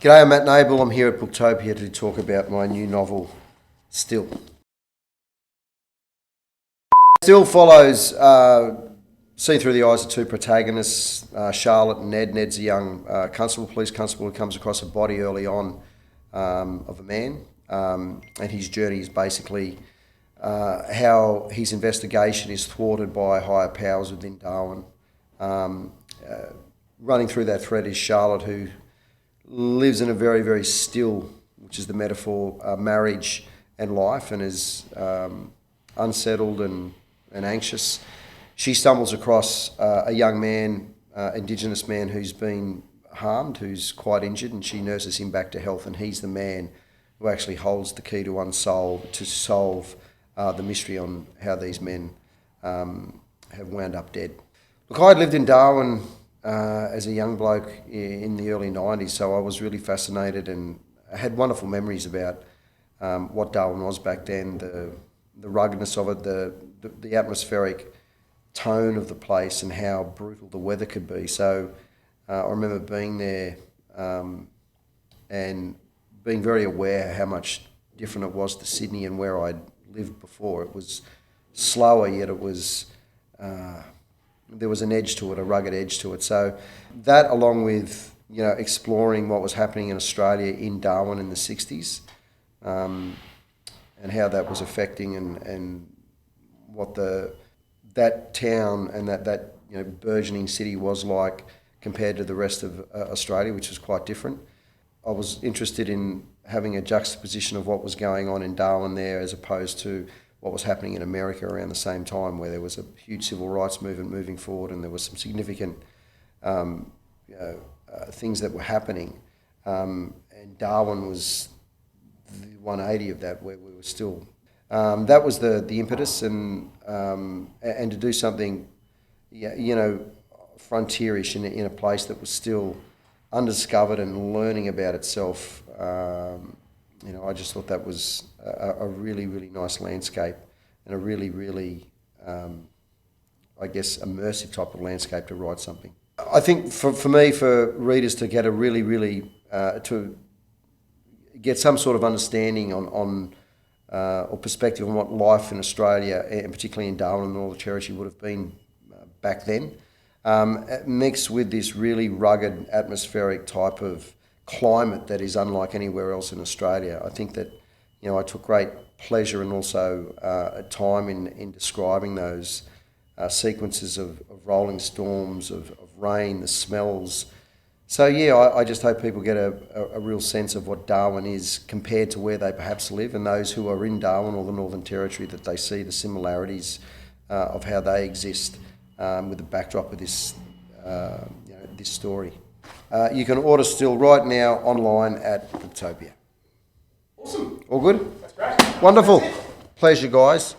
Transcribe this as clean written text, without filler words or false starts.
G'day, I'm Matt Nable. I'm here at Booktopia to talk about my new novel, Still. Still follows, seen through the eyes of two protagonists, Charlotte and Ned. Ned's a young police constable who comes across a body early on of a man, and his journey is basically how his investigation is thwarted by higher powers within Darwin. Running through that thread is Charlotte, who lives in a very, very still, which is the metaphor, marriage and life, and is unsettled and anxious. She stumbles across a young man, Indigenous man, who's been harmed, who's quite injured, and she nurses him back to health, and he's the man who actually holds the key to solve the mystery on how these men have wound up dead. Look, I'd lived in Darwin as a young bloke in the early 90s, so I was really fascinated and I had wonderful memories about what Darwin was back then, the ruggedness of it, the atmospheric tone of the place and how brutal the weather could be. So I remember being there and being very aware how much different it was to Sydney and where I'd lived before. It was slower, yet it was there was an edge to it, a rugged edge to it. So that, along with exploring what was happening in Australia in Darwin in the 60s, and how that was affecting and what that town and that burgeoning city was like compared to the rest of Australia, which was quite different. I was interested in having a juxtaposition of what was going on in Darwin there as opposed to what was happening in America around the same time, where there was a huge civil rights movement moving forward and there was some significant things that were happening. And Darwin was the 180 of that, where we were still. That was the impetus, and to do something, frontierish in a place that was still undiscovered and learning about itself. I just thought that was a really, really nice landscape and a really, really, immersive type of landscape to write something. I think for me, for readers to get a really, really, to get some sort of understanding on or perspective on what life in Australia, and particularly in Darwin and Northern Territory, would have been back then, mixed with this really rugged atmospheric type of climate that is unlike anywhere else in Australia. I think that I took great pleasure and also time in describing those sequences of rolling storms, of rain, the smells. So I just hope people get a real sense of what Darwin is compared to where they perhaps live, and those who are in Darwin or the Northern Territory, that they see the similarities of how they exist with the backdrop of this this story. You can order Still right now online at Booktopia. Awesome. All good? That's great. Wonderful. Pleasure, guys.